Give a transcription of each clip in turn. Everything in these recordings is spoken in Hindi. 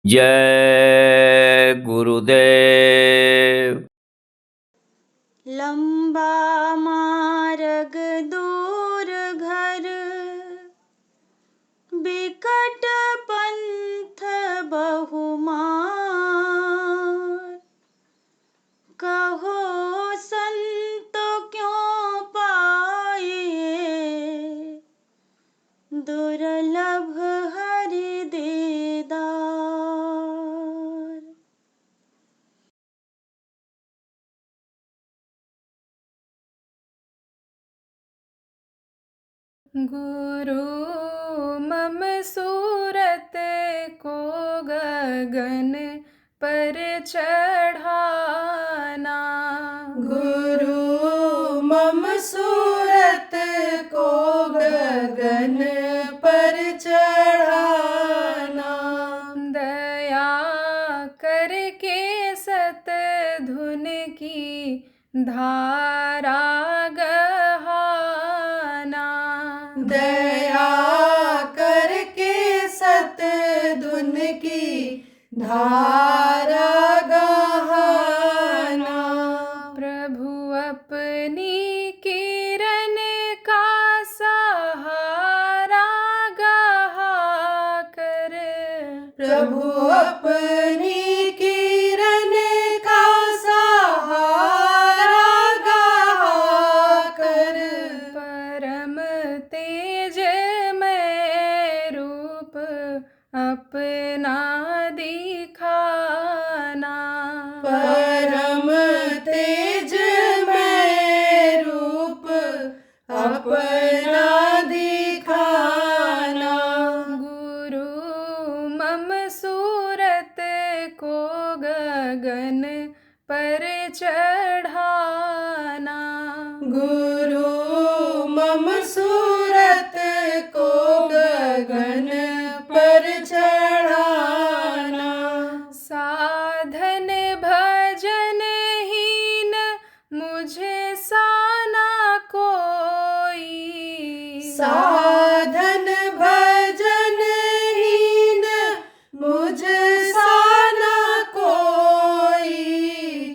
जय गुरुदेव। लंबा मार्ग दूर घर, बिकट पंथ बहुमार। कहो संत क्यों पाइए, दुर्लभ हरि दीदार। गुरु मम सूरत को गगन पर चढ़ाना। गुरु मम सूरत को गगन पर चढ़ाना। दया करके सत धुन की धारा गहाना। दया करके सत धुन की धारा गहाना। प्रभु अपनी किरण का सहारा गहा कर। प्रभु अपनी किरण का सहारा गहा कर। परम तेज में रूप अपना दिखाना। परम तेज में रूप अपना दिखाना। गुरु मम सूरत को गगन पर चढ़ाना। गुरु मम सूरत को गगन पर चढ़ाना। साधन भजन हीन मुझे साना कोई। साधन भजन हीन मुझ साना कोई।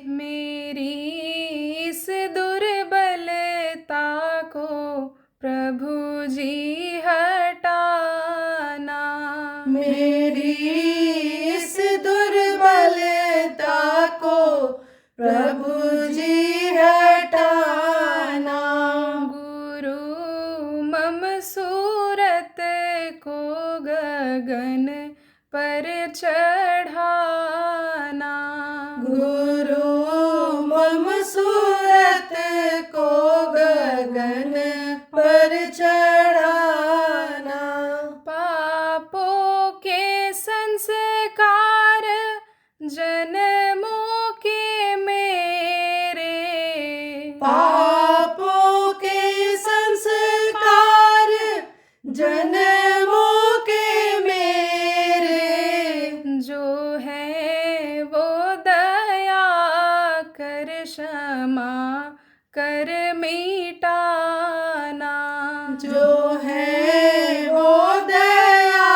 मेरी इस दुर्बलता को प्रभु जी हटाना। मेरी इस दुर्बलता को प्रभु जी हटाना। गुरु मम सूरत को गगन पर चढ़ाना। गुरु मम सूरत को गगन पर चढ़ाना। पापों के संस्कार जन्मों के मेरे। पापों के संस्कार जन्मों के मेरे। जो है वो दया कर क्षमा कर मिटाना। जो है वो दया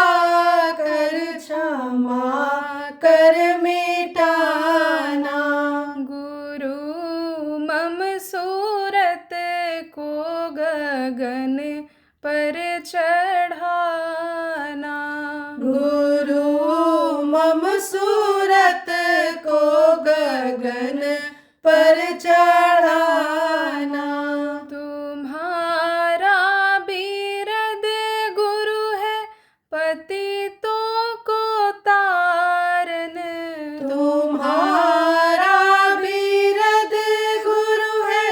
कर क्षमा कर मिटाना। गुरु मम सूरत को गगन पर चढ़ाना। गुरु मम सूरत को गगन पर चढ़ाना। तुम्हारा बीरद गुरु है पतितों को तारन। तुम्हारा बीरद गुरु है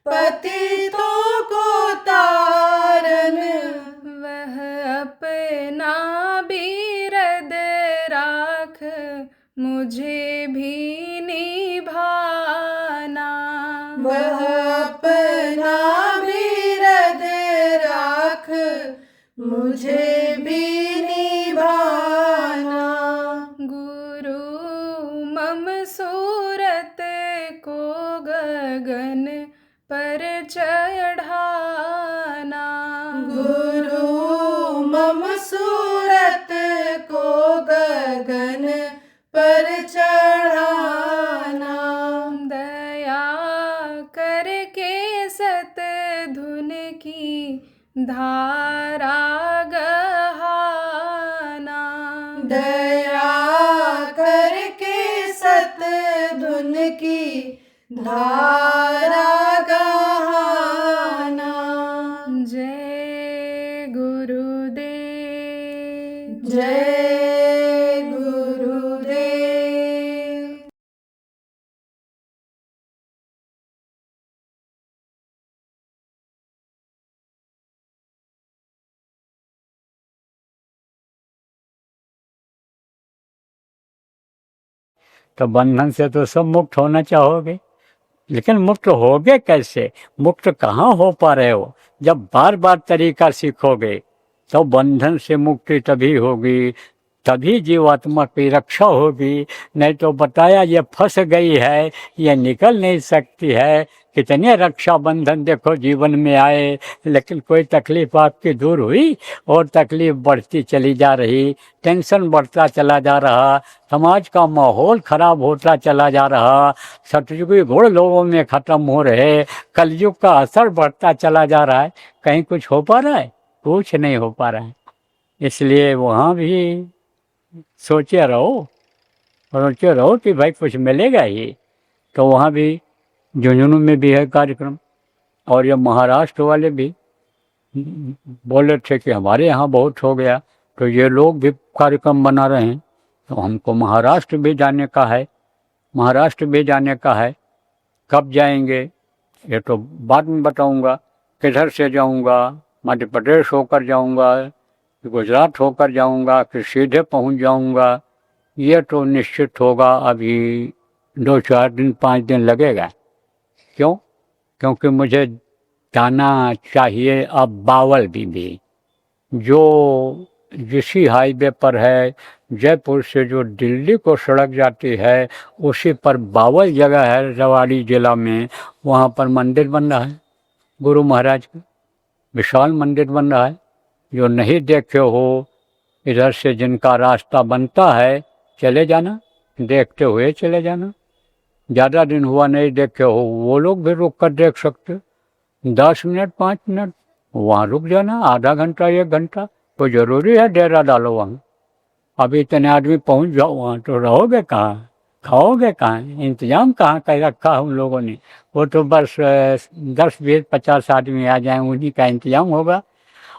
पतितों को तारन। वह अपना बीरद राख मुझे भी निभाना। वह अपना बीरद राख मुझे भी निभाना। गुरु मम सूरत को गगन पर चढ़ाना। गुरु मम सूरत को गगन धारा गहाना। दया करके सत धुन की धारा गहाना। जय गुरुदेव। जय गुरुदेव। तो बंधन से तो सब मुक्त होना चाहोगे, लेकिन मुक्त होगे कैसे? मुक्त कहाँ हो पा रहे हो? जब बार बार तरीका सीखोगे तो बंधन से मुक्ति तभी होगी, तभी जीवात्मा की रक्षा होगी। नहीं तो बताया ये फंस गई है, ये निकल नहीं सकती है। कितने रक्षा बंधन देखो जीवन में आए, लेकिन कोई तकलीफ आपकी दूर हुई और तकलीफ बढ़ती चली जा रही, टेंशन बढ़ता चला जा रहा, समाज का माहौल खराब होता चला जा रहा, सतयुगी गुण लोगों में खत्म हो रहे, कलयुग का असर बढ़ता चला जा रहा है। कहीं कुछ हो पा रहा है? कुछ नहीं हो पा रहा है। इसलिए वहाँ भी सोचे रहो कि भाई कुछ मिलेगा ही। तो वहाँ भी झुंझुनू में भी है कार्यक्रम, और ये महाराष्ट्र वाले भी बोले थे कि हमारे यहाँ बहुत हो गया, तो ये लोग भी कार्यक्रम बना रहे हैं। तो हमको महाराष्ट्र भी जाने का है, कब जाएंगे ये तो बाद में बताऊंगा। किधर से जाऊंगा, मध्य प्रदेश होकर जाऊंगा, गुजरात होकर जाऊंगा, कि सीधे पहुंच जाऊंगा, ये तो निश्चित होगा। अभी 2-4 दिन 5 दिन लगेगा। क्यों? क्योंकि मुझे जाना चाहिए अब बावल भी, जो जिसी हाईवे पर है, जयपुर से जो दिल्ली को सड़क जाती है, उसी पर बावल जगह है रेवाड़ी जिला में। वहाँ पर मंदिर बन रहा है गुरु महाराज का, विशाल मंदिर बन रहा है। जो नहीं देखे हो, इधर से जिनका रास्ता बनता है चले जाना, देखते हुए चले जाना। ज़्यादा दिन हुआ नहीं देखे हो, वो लोग भी रुक कर देख सकते। 10 मिनट 5 मिनट वहाँ रुक जाना, आधा घंटा 1 घंटा। तो जरूरी है डेरा डालो वहाँ। अभी इतने आदमी पहुँच जाओ वहाँ तो रहोगे कहाँ, खाओगे कहाँ, इंतजाम कहाँ कर रखा हम लोगों ने? वो तो बस 10 20 50 आदमी आ जाएं, उन्हीं का इंतजाम होगा।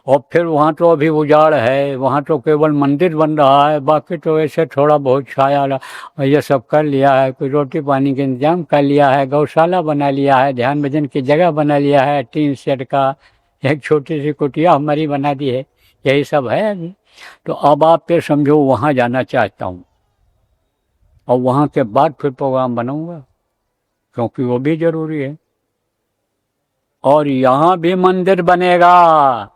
और फिर वहाँ तो अभी उजाड़ है, वहाँ तो केवल मंदिर बन रहा है, बाकी तो ऐसे थोड़ा बहुत छाया ये सब कर लिया है, कोई रोटी पानी का इंतजाम कर लिया है, गौशाला बना लिया है, ध्यान भजन की जगह बना लिया है, टीन सेट का एक छोटी सी कुटिया हमारी बना दी है। यही सब है अभी। तो अब आप फिर समझो वहाँ जाना चाहता हूँ, और वहाँ के बाद फिर प्रोग्राम बनाऊँगा, क्योंकि वो भी ज़रूरी है। और यहाँ भी मंदिर बनेगा,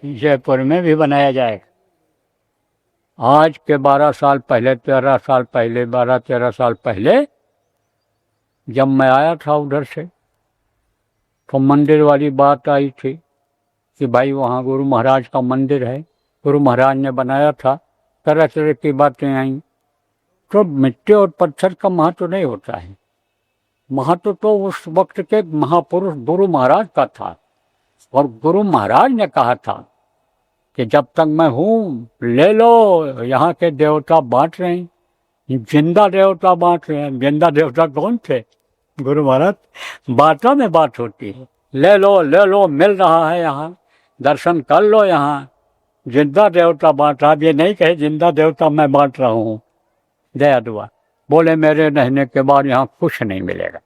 जयपुर में भी बनाया जाएगा। आज के 12 साल पहले 13 साल पहले 12-13 साल पहले जब मैं आया था उधर से, तो मंदिर वाली बात आई थी कि भाई वहाँ गुरु महाराज का मंदिर है, गुरु महाराज ने बनाया था। तरह तरह की बातें आई। तो मिट्टी और पत्थर का महत्व नहीं होता है, महत्व तो उस वक्त के महापुरुष गुरु महाराज का था। और गुरु महाराज ने कहा था कि जब तक मैं हूँ ले लो। यहाँ के देवता बांट रहे हैं, जिंदा देवता बांट रहे हैं। जिंदा देवता कौन थे? गुरु महाराज। बातों में बात होती है, ले लो मिल रहा है, यहाँ दर्शन कर लो। यहाँ जिंदा देवता बांट रहा, ये नहीं कहे जिंदा देवता मैं बांट रहा हूँ। दया दुआ बोले मेरे रहने के बाद यहाँ कुछ नहीं मिलेगा।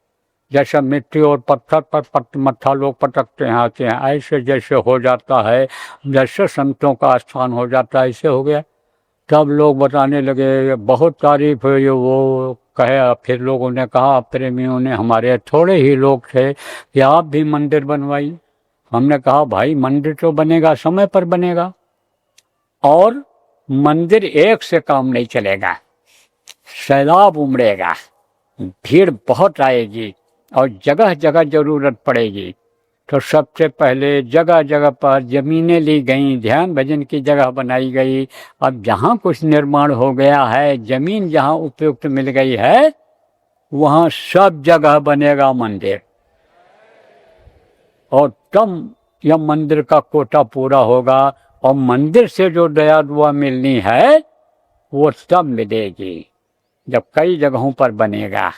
जैसे मिट्टी और पत्थर पर मत्था लोग पटकते हैं आते हैं, ऐसे जैसे हो जाता है, जैसे संतों का स्थान हो जाता है, ऐसे हो गया। तब लोग बताने लगे, बहुत तारीफ हुई। वो कहे, फिर लोगों ने कहा, प्रेमियों ने, हमारे थोड़े ही लोग थे, कि आप भी मंदिर बनवाइए। हमने कहा भाई मंदिर तो बनेगा, समय पर बनेगा, और मंदिर एक से काम नहीं चलेगा, सैलाब उमड़ेगा, भीड़ बहुत आएगी और जगह जगह जरूरत पड़ेगी। तो सबसे पहले जगह जगह पर ज़मीनें ली गई, ध्यान भजन की जगह बनाई गई। अब जहाँ कुछ निर्माण हो गया है, ज़मीन जहाँ उपयुक्त मिल गई है, वहाँ सब जगह बनेगा मंदिर। और तब यह मंदिर का कोटा पूरा होगा, और मंदिर से जो दया दुआ मिलनी है वो तब मिलेगी जब कई जगहों पर बनेगा,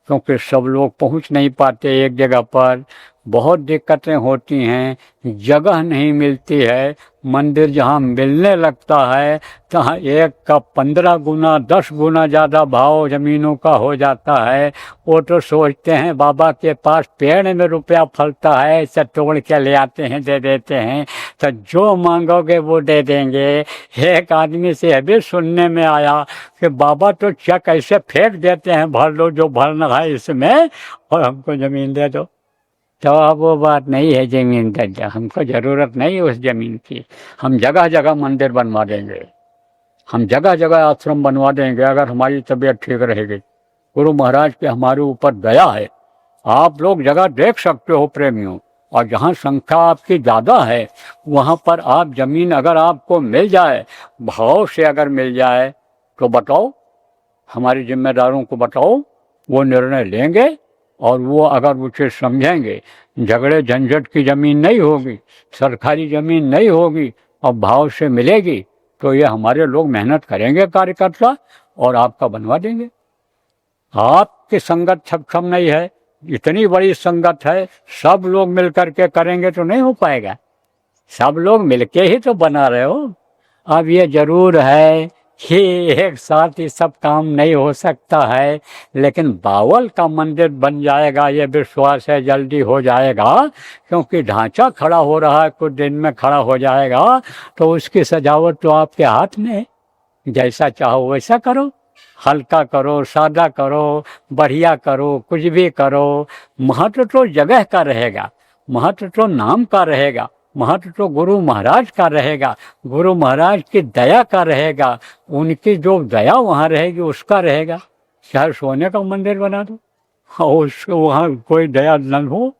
क्योंकि सब लोग पहुंच नहीं पाते एक जगह पर, बहुत दिक्कतें होती हैं, जगह नहीं मिलती है। मंदिर जहाँ मिलने लगता है तहाँ एक का 15 गुना 10 गुना ज़्यादा भाव ज़मीनों का हो जाता है। वो तो सोचते हैं बाबा के पास पेड़ में रुपया फलता है, इसे तोड़ के ले आते हैं दे देते हैं, तो जो मांगोगे वो दे देंगे। एक आदमी से अभी सुनने में आया कि बाबा तो चेक ऐसे फेंक देते हैं, भर लो जो भरना है इसमें और हमको ज़मीन दे दो। तो अब वो बात नहीं है ज़मीन दे, हमको ज़रूरत नहीं है उस ज़मीन की। हम जगह जगह मंदिर बनवा देंगे, हम जगह जगह आश्रम बनवा देंगे अगर हमारी तबीयत ठीक रहेगी। गुरु महाराज के हमारे ऊपर दया है। आप लोग जगह देख सकते हो प्रेमियों, और जहाँ संख्या आपकी ज़्यादा है वहाँ पर आप ज़मीन अगर आपको मिल जाए, भाव से अगर मिल जाए तो बताओ, हमारे जिम्मेदारों को बताओ, वो निर्णय लेंगे और वो अगर उसे समझेंगे। झगड़े झंझट की ज़मीन नहीं होगी, सरकारी ज़मीन नहीं होगी और भाव से मिलेगी, तो ये हमारे लोग मेहनत करेंगे कार्यकर्ता और आपका बनवा देंगे। आपकी संगत सक्षम नहीं है, इतनी बड़ी संगत है, सब लोग मिल करके करेंगे तो नहीं हो पाएगा। सब लोग मिलके ही तो बना रहे हो। अब ये जरूर है कि एक साथ ही सब काम नहीं हो सकता है, लेकिन बावल का मंदिर बन जाएगा, ये विश्वास है जल्दी हो जाएगा, क्योंकि ढांचा खड़ा हो रहा है, कुछ दिन में खड़ा हो जाएगा। तो उसकी सजावट तो आपके हाथ में है, जैसा चाहो वैसा करो, हल्का करो, सादा करो, बढ़िया करो, कुछ भी करो। महत्व तो जगह का रहेगा, महत्व तो नाम का रहेगा, महत्व तो गुरु महाराज का रहेगा, गुरु महाराज की दया का रहेगा, उनकी जो दया वहाँ रहेगी उसका रहेगा। चाहे सोने का मंदिर बना दो और उसको वहाँ कोई दया न हो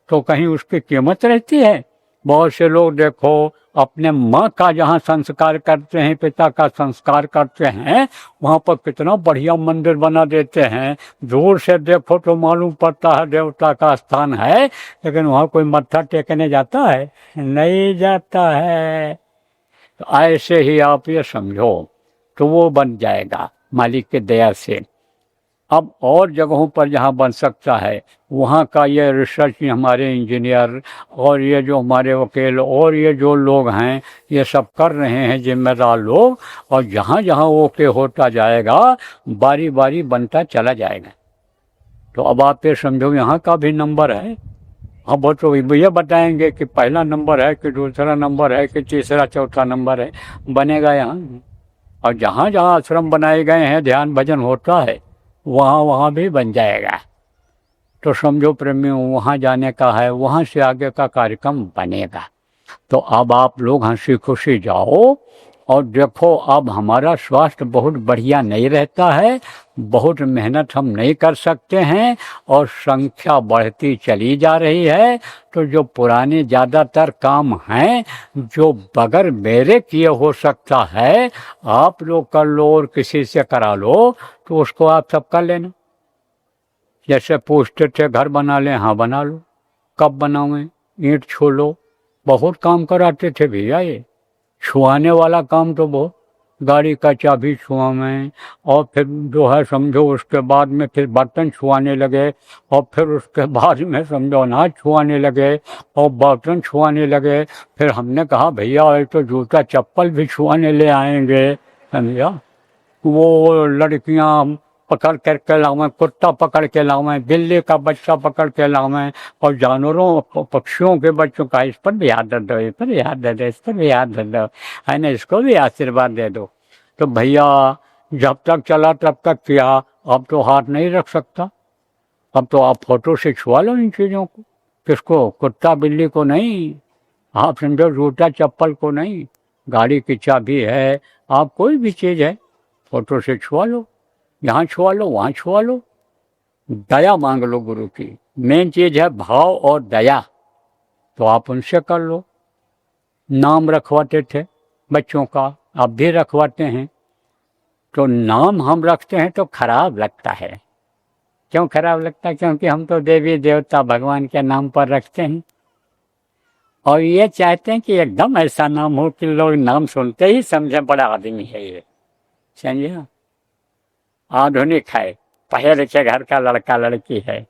तो कहीं उसकी कीमत रहती है। बहुत से लोग देखो अपने माँ का जहाँ संस्कार करते हैं, पिता का संस्कार करते हैं, वहाँ पर कितना बढ़िया मंदिर बना देते हैं। दूर से देखो तो मालूम पड़ता है देवता का स्थान है, लेकिन वहाँ कोई मत्था टेकने जाता है? नहीं जाता है। तो ऐसे ही आप ये समझो तो वो बन जाएगा मालिक की दया से। अब और जगहों पर जहाँ बन सकता है वहाँ का ये रिसर्च हमारे इंजीनियर और ये जो हमारे वकील और ये जो लोग हैं ये सब कर रहे हैं, जिम्मेदार लोग, और जहाँ जहाँ ओके होता जाएगा बारी बारी बनता चला जाएगा। तो अब आप ये समझो यहाँ का भी नंबर है। अब वो तो ये बताएंगे कि पहला नंबर है कि दूसरा नंबर है कि तीसरा चौथा नंबर है, बनेगा यहाँ। और जहाँ जहाँ आश्रम बनाए गए हैं, ध्यान भजन होता है, वहाँ वहाँ भी बन जाएगा। तो समझो प्रेमियों, वहाँ जाने का है, वहाँ से आगे का कार्यक्रम बनेगा। तो अब आप लोग हंसी खुशी जाओ और देखो, अब हमारा स्वास्थ्य बहुत बढ़िया नहीं रहता है, बहुत मेहनत हम नहीं कर सकते हैं और संख्या बढ़ती चली जा रही है। तो जो पुराने ज़्यादातर काम हैं जो बगैर मेरे किए हो सकता है, आप लोग कर लो और किसी से करा लो, तो उसको आप सब कर लेना। जैसे पूछते थे घर बना लें, हाँ बना लो। कब बनावें? ईंट छू लो। बहुत काम कराते थे भैया, ये छुआने वाला काम तो बहुत, गाड़ी का चाबी छुआवें और फिर जो है समझो उसके बाद में फिर बर्तन छुआने लगे और फिर उसके बाद में समझो अनाज छुआने लगे और बर्तन छुआने लगे। फिर हमने कहा भैया ये तो जूता चप्पल भी छुआने ले आएंगे, समझा। वो लड़कियां पकड़ करके लावें, कुत्ता पकड़ के लावें, बिल्ली का बच्चा पकड़ के लावें और जानवरों पक्षियों के बच्चों का, इस पर भी याद दे दो, इस पर भी याद दे दो, इस पर भी याद दे दो, है ना, इसको भी आशीर्वाद दे दो। तो भैया जब तक चला तब तक किया, अब तो हाथ नहीं रख सकता। अब तो आप फोटो से छुआ लो इन चीज़ों को। किसको? कुत्ता बिल्ली को नहीं, आप समझो जूता चप्पल को नहीं, गाड़ी की चाबी है, आप कोई भी चीज़ है फोटो से छुआ लो, यहाँ छुआ लो वहाँ छुआ लो। दया मांग लो गुरु की, मेन चीज़ है भाव और दया, तो आप उनसे कर लो। नाम रखवाते थे बच्चों का, अब भी रखवाते हैं। तो नाम हम रखते हैं तो खराब लगता है। क्यों खराब लगता है? क्योंकि हम तो देवी देवता भगवान के नाम पर रखते हैं, और ये चाहते हैं कि एकदम ऐसा नाम हो कि लोग नाम सुनते ही समझे बड़ा आदमी है ये, समझे ना। आधुनिक है, पहले के घर का लड़का लड़की है।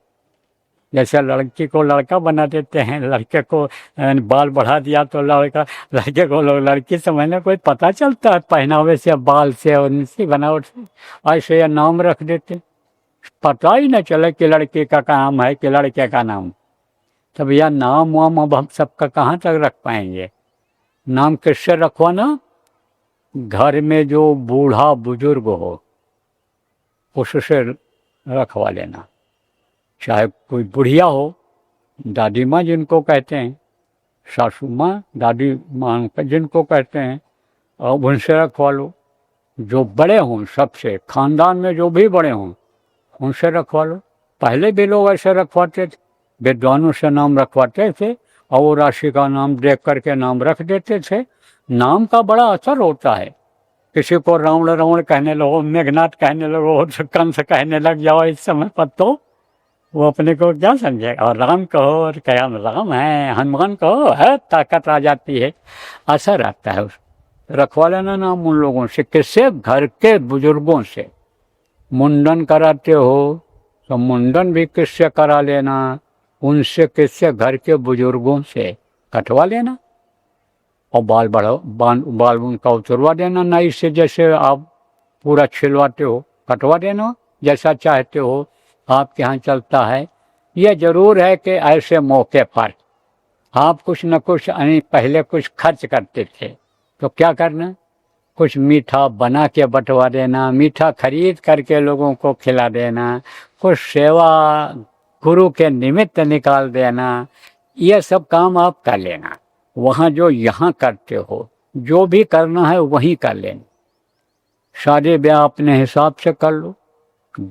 जैसे लड़की को लड़का बना देते हैं, लड़के को बाल बढ़ा दिया तो लड़का, लड़के को लोग लड़की समझने, कोई पता चलता है पहनावे से, बाल से और इनसी बनावट से। ऐसे ये नाम रख देते, पता ही न चले कि लड़के का नाम है कि लड़के का नाम। तब यह नाम वाम अब हम सबका कहाँ तक रख पाएंगे। नाम किससे रखवाना? घर में जो बूढ़ा बुजुर्ग हो उससे रखवा लेना। चाहे कोई बुढ़िया हो, दादी माँ जिनको कहते हैं, सासू माँ, दादी माँ जिनको कहते हैं, अब उनसे रखवा लो। जो बड़े हों सबसे, खानदान में जो भी बड़े हों उनसे रखवा लो। पहले भी लोग ऐसे रखवाते थे, विद्वानों से नाम रखवाते थे और वो राशि का नाम देख करके नाम रख देते थे। नाम का बड़ा असर होता है। किसी को रावण रावण कहने लगो, मेघनाथ कहने लगो, कंस कहने लग जाओ इस समय पर, तो वो अपने को क्या समझेगा। और राम कहो और क्या राम है, हनुमान कहो है, ताकत आ जाती है, असर आता है। उस रखवा लेना नाम उन लोगों से। किससे? घर के बुजुर्गों से। मुंडन कराते हो तो मुंडन भी किससे करा लेना? उनसे। किससे? घर के बुजुर्गों से कटवा लेना। और बाल बढ़ाओ, बाल उनका उतरवा देना नाई से, जैसे आप पूरा छिलवाते हो कटवा देना, जैसा चाहते हो आपके यहाँ चलता है। यह जरूर है कि ऐसे मौके पर आप कुछ न कुछ पहले कुछ खर्च करते थे, तो क्या करना? कुछ मीठा बना के बंटवा देना, मीठा खरीद करके लोगों को खिला देना, कुछ सेवा गुरु के निमित्त निकाल देना। यह सब काम आप कर लेना। वहाँ जो यहाँ करते हो, जो भी करना है वहीं कर लेना। शादी ब्याह अपने हिसाब से कर लो,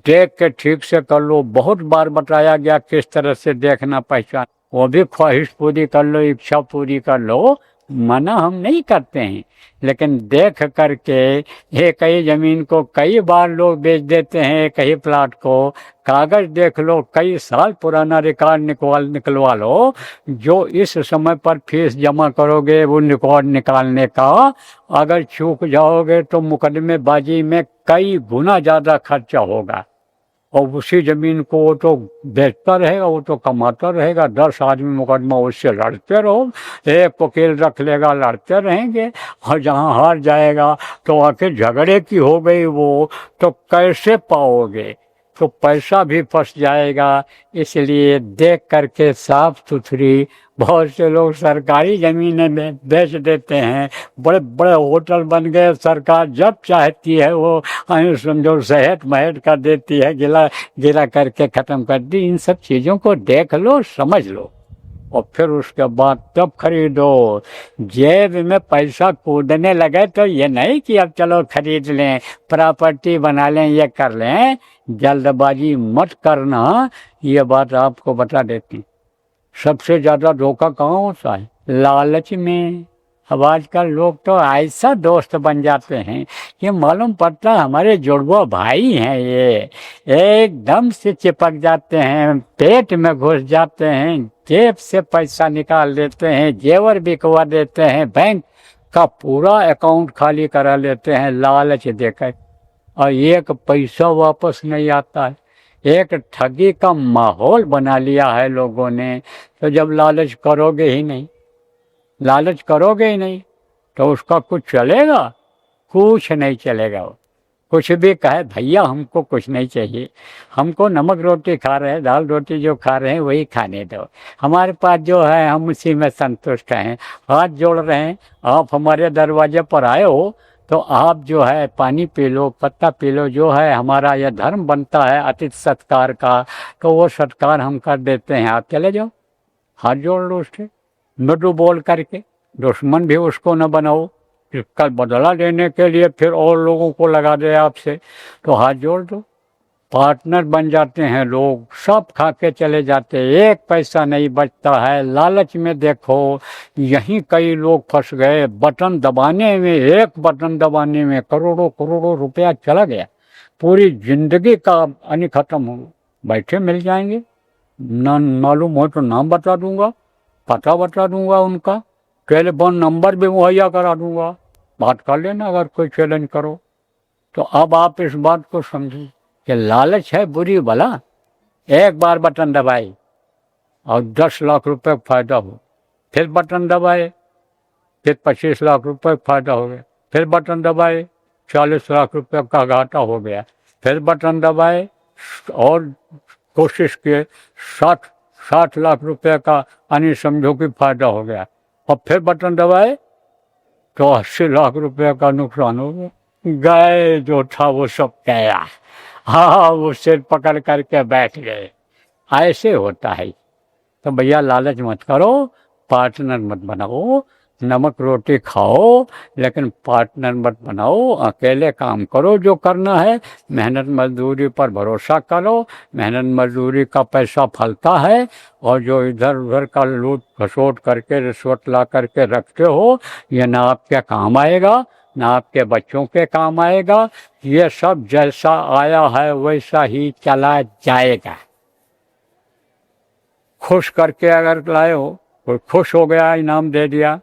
देख के ठीक से कर लो। बहुत बार बताया गया किस तरह से देखना पहचान, वो भी ख्वाहिश पूरी कर लो, इच्छा पूरी कर लो, मना हम नहीं करते हैं। लेकिन देख करके एक ही जमीन को कई बार लोग बेच देते हैं, एक ही प्लाट को। कागज देख लो, कई साल पुराना रिकॉर्ड निकलवा लो। जो इस समय पर फीस जमा करोगे वो रिकॉर्ड निकालने का, अगर चूक जाओगे तो मुकदमेबाजी में कई गुना ज़्यादा खर्चा होगा। और उसी जमीन को वो तो बेचता रहेगा, वो तो कमाता रहेगा। 10 आदमी मुकदमा उससे लड़ते रहो, एक वकील रख लेगा, लड़ते रहेंगे। और जहाँ हार जाएगा तो आखिर झगड़े की हो गई वो, तो कैसे पाओगे? तो पैसा भी फंस जाएगा। इसलिए देख करके साफ सुथरी, बहुत से लोग सरकारी ज़मीनें बेच देते हैं। बड़े बड़े होटल बन गए, सरकार जब चाहती है वो समझो सहेट महट कर देती है, गिला गिला करके ख़त्म कर दी। इन सब चीज़ों को देख लो, समझ लो, और फिर उसके बाद तब खरीदो। जेब में पैसा कूदने लगे तो ये नहीं कि अब चलो खरीद लें, प्रॉपर्टी बना लें, ये कर लें। जल्दबाजी मत करना, ये बात आपको बता देती। सबसे ज़्यादा धोखा कहाँ होता है? लालच में। अब आजकल लोग तो ऐसा दोस्त बन जाते हैं कि मालूम पड़ता हमारे जुड़वा भाई हैं, ये एकदम से चिपक जाते हैं, पेट में घुस जाते हैं, जेब से पैसा निकाल लेते हैं, जेवर बिकवा देते हैं, बैंक का पूरा अकाउंट खाली करा लेते हैं लालच देकर। और एक पैसा वापस नहीं आता है। एक ठगी का माहौल बना लिया है लोगों ने। तो जब लालच करोगे ही नहीं, लालच करोगे ही नहीं तो उसका कुछ चलेगा? कुछ नहीं चलेगा। कुछ भी कहे भैया हमको कुछ नहीं चाहिए, हमको नमक रोटी खा रहे हैं, दाल रोटी जो खा रहे हैं वही खाने दो, हमारे पास जो है हम उसी में संतुष्ट हैं। हाथ जोड़ रहे हैं, आप हमारे दरवाजे पर आए हो तो आप जो है पानी पी लो, पत्ता पी लो। जो है हमारा यह धर्म बनता है अतिथि सत्कार का, तो वो सत्कार हम कर देते हैं। आप चले जाओ, हाथ जोड़ लो उससे मृदु बोल करके। दुश्मन भी उसको न बनाओ, इसका बदला लेने के लिए फिर और लोगों को लगा दे आपसे, तो हाथ जोड़ दो। पार्टनर बन जाते हैं लोग, सब खा के चले जाते हैं, एक पैसा नहीं बचता है। लालच में देखो यहीं कई लोग फंस गए। बटन दबाने में, एक बटन दबाने में करोड़ों करोड़ों रुपया चला गया, पूरी जिंदगी का अन्य खत्म हो। बैठे मिल जाएंगे, न मालूम हो तो नाम बता दूंगा, पता बता दूंगा उनका, टेलीफोन नंबर भी मुहैया करा दूंगा, बात कर लेना अगर कोई चैलेंज करो। तो अब आप इस बात को समझिए कि लालच है बुरी बला। एक बार बटन दबाए और 10 लाख रुपए का फायदा हो, फिर बटन दबाए फिर 25 लाख रुपए का फायदा हो गया, फिर बटन दबाए 40 लाख रुपए का घाटा हो गया, फिर बटन दबाए और कोशिश किए 60 लाख रुपए का यानी समझो कि फायदा हो गया, और फिर बटन दबाए तो 80 लाख रुपए का नुकसान हो गया। गए जो था वो सब गया। हाँ, वो सिर पकड़ करके बैठ गए। ऐसे होता है। तो भैया लालच मत करो, पार्टनर मत बनाओ, नमक रोटी खाओ लेकिन पार्टनर मत बनाओ। अकेले काम करो जो करना है, मेहनत मजदूरी पर भरोसा करो, मेहनत मजदूरी का पैसा फलता है। और जो इधर उधर का लूट खसोट करके रिश्वत ला करके रखते हो, ये ना आपके काम आएगा ना आपके बच्चों के काम आएगा। ये सब जैसा आया है वैसा ही चला जाएगा। खुश करके अगर लाए हो, कोई खुश हो गया इनाम दे दिया,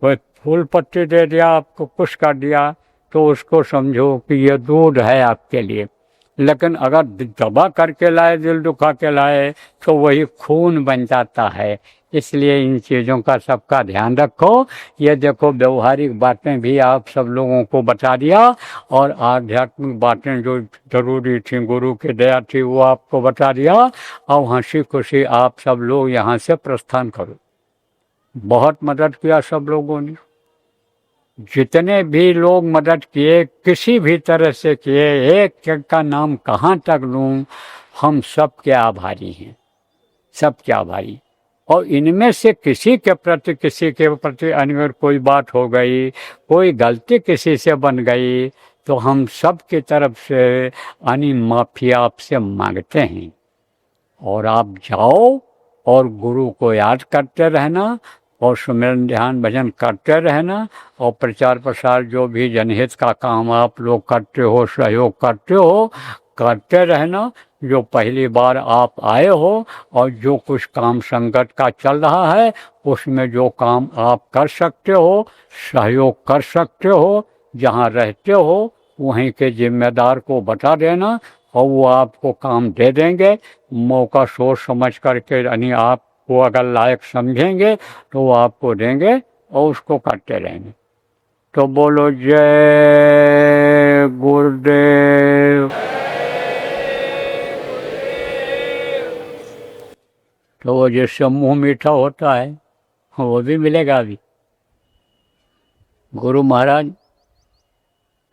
कोई फूल पत्ती दे दिया, आपको खुश कर दिया, तो उसको समझो कि ये दूध है आपके लिए। लेकिन अगर दबा करके लाए, दिल दुखा के लाए, तो वही खून बन जाता है। इसलिए इन चीज़ों का सबका ध्यान रखो। ये देखो व्यवहारिक बातें भी आप सब लोगों को बता दिया, और आध्यात्मिक बातें जो जरूरी थी, गुरु की दया थी, वो आपको बता दिया। अब हंसी खुशी आप सब लोग यहाँ से प्रस्थान करो। बहुत मदद किया सब लोगों ने, जितने भी लोग मदद किए किसी भी तरह से किए, एक एक का नाम कहाँ तक लूँ। हम सबके आभारी हैं, सबके आभारी। और इनमें से किसी के प्रति अगर कोई बात हो गई, कोई गलती किसी से बन गई, तो हम सब की तरफ से यानी माफ़ी आपसे मांगते हैं। और आप जाओ और गुरु को याद करते रहना, और सुमिरन ध्यान भजन करते रहना, और प्रचार प्रसार जो भी जनहित का काम आप लोग करते हो, सहयोग करते हो, करते रहना। जो पहली बार आप आए हो और जो कुछ काम संगत का चल रहा है, उसमें जो काम आप कर सकते हो, सहयोग कर सकते हो, जहाँ रहते हो वहीं के जिम्मेदार को बता देना, और वो आपको काम दे देंगे। मौका सोच समझ करके यानी आपको अगर लायक समझेंगे तो वो आपको देंगे, और उसको करते रहेंगे। तो बोलो जय गुरुदेव। तो वो जिससे मुँह मीठा होता है वो भी मिलेगा। अभी गुरु महाराज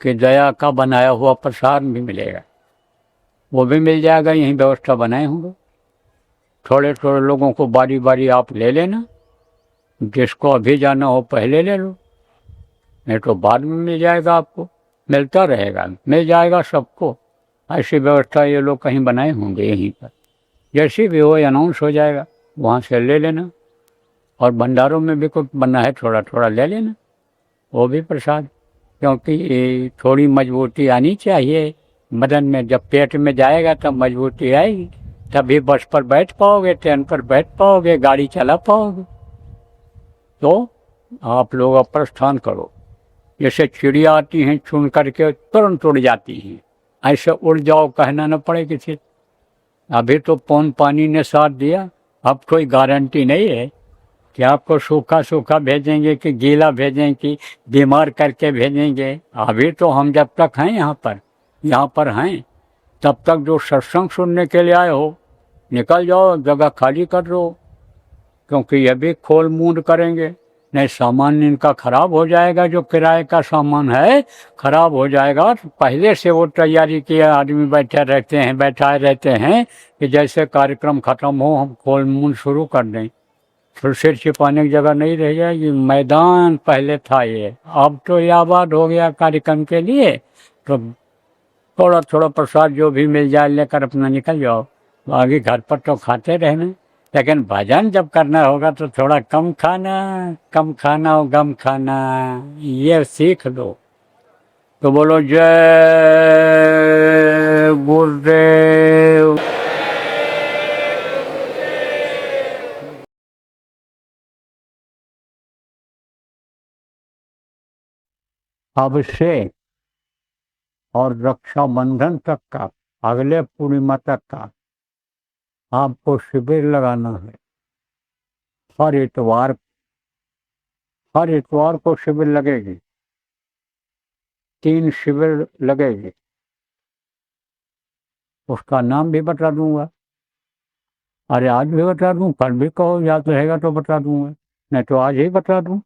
की दया का बनाया हुआ प्रसाद भी मिलेगा, वो भी मिल जाएगा। यहीं व्यवस्था बनाए होंगे। थोड़े थोड़े लोगों को बारी बारी आप ले लेना, जिसको अभी जाना हो पहले ले लो, नहीं तो बाद में मिल जाएगा। आपको मिलता रहेगा, मिल जाएगा सबको। ऐसी व्यवस्था ये लोग कहीं बनाए होंगे यहीं पर। जैसी भी हो अनाउंस हो जाएगा, वहाँ से ले लेना। और भंडारों में भी कुछ बना है, थोड़ा थोड़ा ले लेना, वो भी प्रसाद। क्योंकि थोड़ी मजबूती आनी चाहिए बदन में। जब पेट में जाएगा तब मजबूती आएगी, तभी बस पर बैठ पाओगे, ट्रेन पर बैठ पाओगे, गाड़ी चला पाओगे। तो आप लोग अब प्रस्थान करो। जैसे चिड़िया आती हैं चुन करके तुरंत उड़ जाती हैं, ऐसे उड़ जाओ, कहना न पड़े किसी। अभी तो पौन पानी ने साथ दिया, अब कोई गारंटी नहीं है कि आपको सूखा सूखा भेजेंगे कि गीला भेजेंगे कि बीमार करके भेजेंगे। अभी तो हम जब तक हैं यहाँ पर हैं, तब तक जो सत्संग सुनने के लिए आए हो, निकल जाओ, जगह खाली कर दो। क्योंकि ये भी खोल मूंद करेंगे, नहीं सामान इनका खराब हो जाएगा। जो किराए का सामान है खराब हो जाएगा। तो पहले से वो तैयारी किए आदमी बैठाए रहते हैं कि जैसे कार्यक्रम खत्म हो हम खोल मूंद शुरू कर दें। फिर सिर छिपाने की जगह नहीं रह जाएगी। मैदान पहले था ये, अब तो ये आबाद हो गया कार्यक्रम के लिए। तो थोड़ा थोड़ा प्रसाद जो भी मिल जाए लेकर अपना निकल जाओ। आगे घर पर तो खाते रहना, लेकिन भजन जब करना होगा तो थोड़ा कम खाना और गम खाना, ये सीख लो। तो बोलो जय गुरुदेव। अब से और रक्षाबंधन तक का, अगले पूर्णिमा तक का आपको शिविर लगाना है। हर इतवार को शिविर लगेगी, 3 शिविर लगेगी। उसका नाम भी बता दूंगा। अरे आज भी बता दूं, कल भी कहो याद रहेगा तो बता दूंगा, नहीं तो आज ही बता दूं।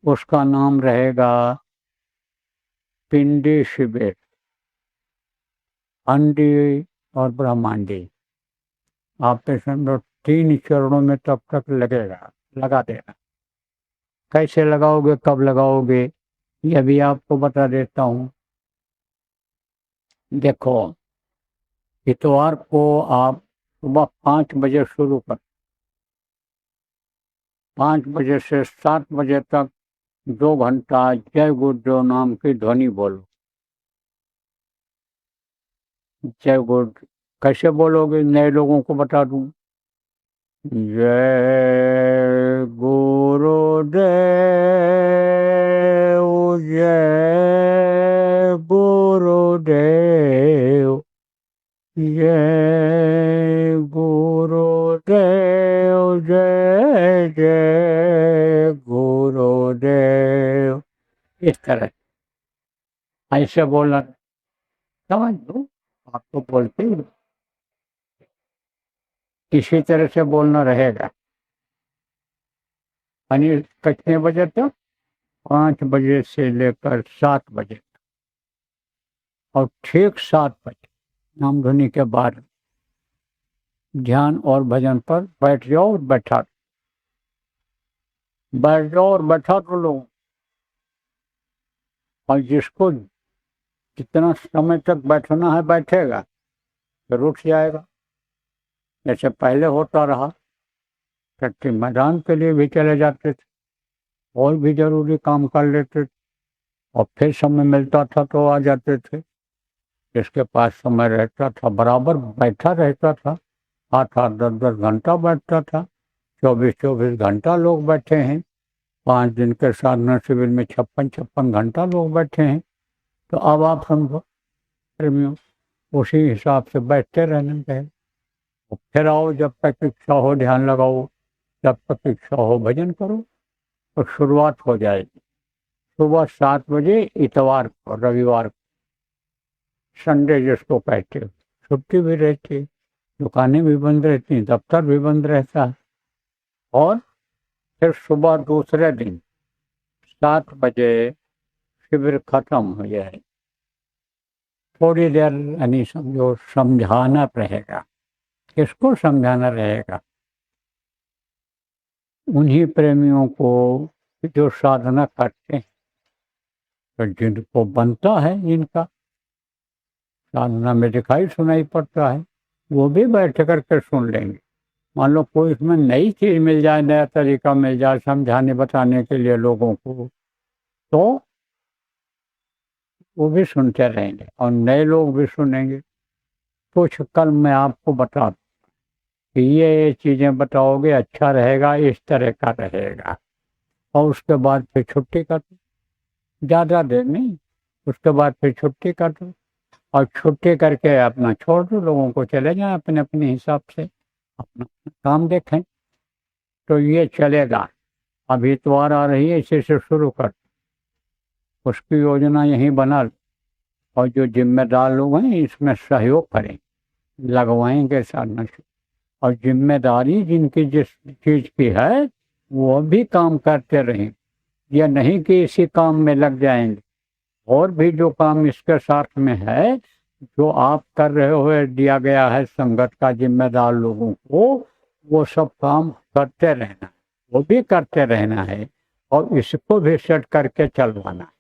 उसका नाम रहेगा पिंडी शिविर, अंडी और ब्रह्मांडी। आपने समझो 3 चरणों में तब तक लगेगा, लगा देना। कैसे लगाओगे, कब लगाओगे, यह भी आपको बता देता हूँ। देखो, इतवार को आप सुबह 5 बजे शुरू कर, 5 बजे से 7 बजे तक 2 घंटा जय गुरुदेव नाम की ध्वनि बोलो। जय गुरु कैसे बोलोगे, नए लोगों को बता दूं। जय गुरुदेव, जय गुरुदेव, जय गुरुदेव, जय जय गुरुदेव। इस तरह ऐसे बोलना, समझ लो। आपको बोलते ही किसी तरह से बोलना रहेगा। यानी कितने बजे तक? 5 बजे से लेकर 7 बजे तक। और ठीक 7 बजे नाम ध्वनि के बाद ध्यान और भजन पर बैठ जाओ और बैठा दो लोग। और जिसको जितना समय तक बैठना है बैठेगा, फिर उठ जाएगा। जैसे पहले होता रहा, कच्चे मैदान के लिए भी चले जाते थे, और भी जरूरी काम कर लेते थे, और फिर समय मिलता था तो आ जाते थे। जिसके पास समय रहता था बराबर बैठा रहता था, 8-8, 10-10 घंटा बैठता था। 24-24 घंटा लोग बैठे हैं। 5 दिन के साधना शिविर में 56-56 घंटा लोग बैठे हैं। तो अब आप समझो प्रेमियों, उसी हिसाब से बैठते रहना चाहिए। फिर आओ, जब तक इच्छा हो ध्यान लगाओ, जब तक इच्छा हो भजन करो, तो शुरुआत हो जाएगी। सुबह 7 बजे इतवार को, रविवार को, संडे जिसको कहते हो, छुट्टी भी रहती है, दुकानें भी बंद रहती हैं, दफ्तर भी बंद रहता है। और फिर सुबह दूसरे दिन 7 बजे शिविर खत्म हो जाए। थोड़ी देर यानी समझो समझाना रहेगा। किसको समझाना रहेगा? उन्हीं प्रेमियों को जो साधना करते हैं, तो जिनको बनता है, जिनका साधना में दिखाई सुनाई पड़ता है, वो भी बैठ करके सुन लेंगे। मान लो कोई इसमें नई चीज मिल जाए, नया तरीका मिल जाए समझाने बताने के लिए लोगों को, तो वो भी सुनते रहेंगे और नए लोग भी सुनेंगे। कुछ कल मैं आपको बता दूं कि ये चीज़ें बताओगे अच्छा रहेगा, इस तरह का रहेगा। और उसके बाद फिर छुट्टी कर दो, ज़्यादा देर नहीं। उसके बाद फिर छुट्टी कर दो, और छुट्टी करके अपना छोड़ दो, लोगों को चले जाएं अपने अपने हिसाब से, अपना काम देखें। तो ये चलेगा। अब इतवार आ रही है, इसी से शुरू कर, उसकी योजना यहीं बना लो। और जो जिम्मेदार लोग हैं इसमें सहयोग करें, लगवाएंगे साधना से। और जिम्मेदारी जिनकी जिस चीज़ की है वो भी काम करते रहें। यह नहीं कि इसी काम में लग जाएंगे, और भी जो काम इसके साथ में है, जो आप कर रहे हो, दिया गया है संगत का जिम्मेदार लोगों को, वो सब काम करते रहना, वो भी करते रहना है। और इसको भी सेट करके चलवाना।